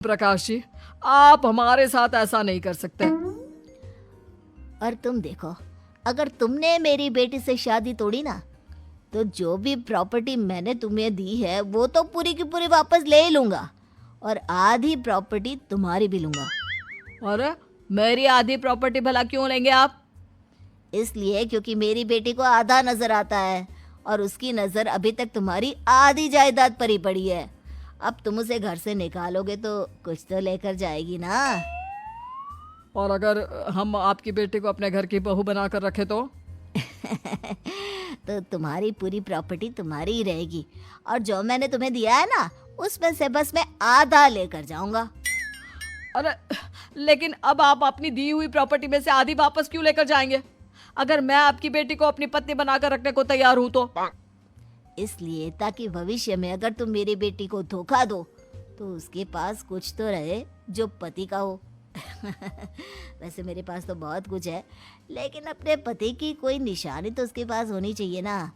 प्रकाश जी, आप हमारे साथ ऐसा नहीं कर सकते। और तुम देखो, अगर तुमने मेरी बेटी से शादी तोड़ी ना, तो जो भी प्रॉपर्टी मैंने तुम्हें दी है वो तो पूरी की पूरी वापस ले ही लूंगा, और आधी प्रॉपर्टी तुम्हारी भी लूंगा। अरे, मेरी आधी प्रॉपर्टी भला क्यों लेंगे आप? इसलिए क्योंकि मेरी बेटी को आधा नजर आता है, और उसकी नजर अभी तक तुम्हारी आधी जायदाद पर ही पड़ी है। अब तुम उसे घर से निकालोगे तो कुछ तो लेकर जाएगी ना। और अगर हम आपकी बेटी को अपने घर की बहू बनाकर रखे तो? तो तुम्हारी पूरी प्रॉपर्टी तुम्हारी ही रहेगी, और जो मैंने तुम्हें दिया है ना, उसमें से बस मैं आधा लेकर जाऊंगा। अरे, लेकिन अब आप अपनी दी हुई प्रॉपर्टी में से आधी वापस क्यों लेकर जाएंगे? अगर मैं आपकी बेटी को अपनी पत्नी बनाकर रखने को तैयार हूं तो? इसलिए ताकि भविष्य में अगर तुम मेरी बेटी को धोखा दो तो उसके पास कुछ तो रहे जो पति का हो। वैसे मेरे पास तो बहुत कुछ है, लेकिन अपने पति की कोई निशानी तो उसके पास होनी चाहिए ना।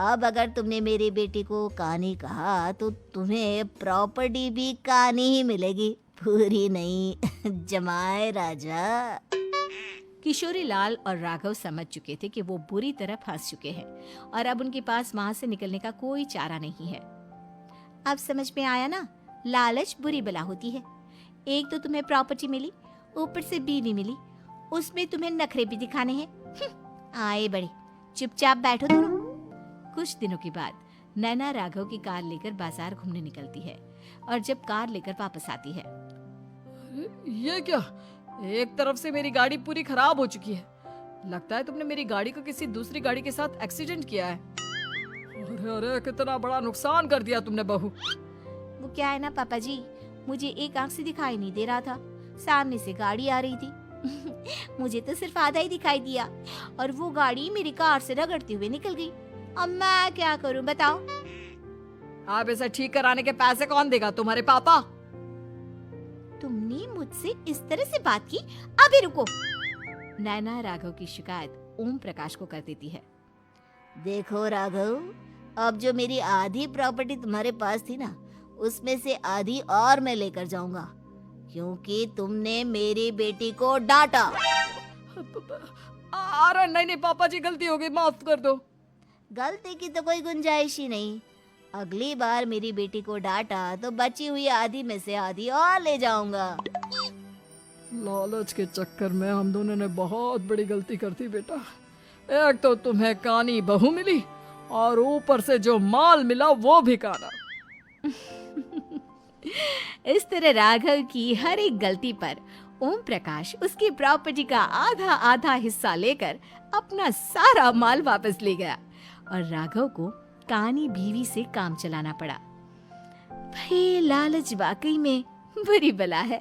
अब अगर तुमने मेरी बेटी को कानी कहा तो तुम्हें प्रॉपर्टी भी कानी ही मिलेगी, पूरी नहीं। जमाए राजा। किशोरी लाल और राघव समझ चुके थे कि वो बुरी तरह फंस चुके हैं और अब उनके पास वहां से निकलने का कोई चारा नहीं है। अब समझ में आया ना, लालच बुरी बला होती है। एक तो तुम्हें प्रॉपर्टी मिली, ऊपर से बीवी मिली, उसमें तुम्हें नखरे भी दिखाने हैं। आए बड़े, चुपचाप बैठो दोनों। कुछ दिनों के बाद नैना राघव की कार लेकर बाजार घूमने निकलती है और जब कार लेकर वापस आती है, ये क्या? एक तरफ से मेरी गाड़ी पूरी खराब हो चुकी है। लगता है तुमने मेरी गाड़ी को किसी दूसरी गाड़ी के साथ एक्सीडेंट किया है। अरे अरे, कितना बड़ा नुकसान कर दिया तुमने बहू। वो क्या है ना पापा जी, मुझे एक आंख से दिखाई नहीं दे रहा था, सामने से गाड़ी आ रही थी। मुझे तो सिर्फ आधा ही दिखाई दिया और वो गाड़ी मेरी कार से रगड़ते हुए निकल गई। अब मैं क्या करूं बताओ? आप इसे ठीक कराने के पैसे कौन देगा? तुम्हारे पापा। तुमने मुझसे इस तरह से बात की? अभी रुको। नैना राघव की शिकायत ओम प्रकाश को कर देती है। देखो राघव, अब जो मेरी आधी प्रॉपर्टी तुम्हारे पास थी ना, उसमें से आधी और मैं लेकर जाऊंगा, क्योंकि तुमने मेरी बेटी को डांटा। अरे नहीं नहीं पापा जी, गलती हो गई, माफ कर दो। गलती की तो कोई गुंजाइश ही नहीं। अगली बार मेरी बेटी को डांटा तो बची हुई आधी में से आधी और ले जाऊंगा। लालच के चक्कर में हम दोनों ने बहुत बड़ी गलती कर दी बेटा। एक तो तुम्हें कानी बहू मिली और ऊपर से जो माल मिला वो भी काना। इस तरह राघव की हर एक गलती पर ओम प्रकाश उसकी प्रॉपर्टी का आधा आधा हिस्सा लेकर अपना सारा माल वापस ले गया और राघव को कानी बीवी से काम चलाना पड़ा। भाई लालच वाकई में बुरी बला है।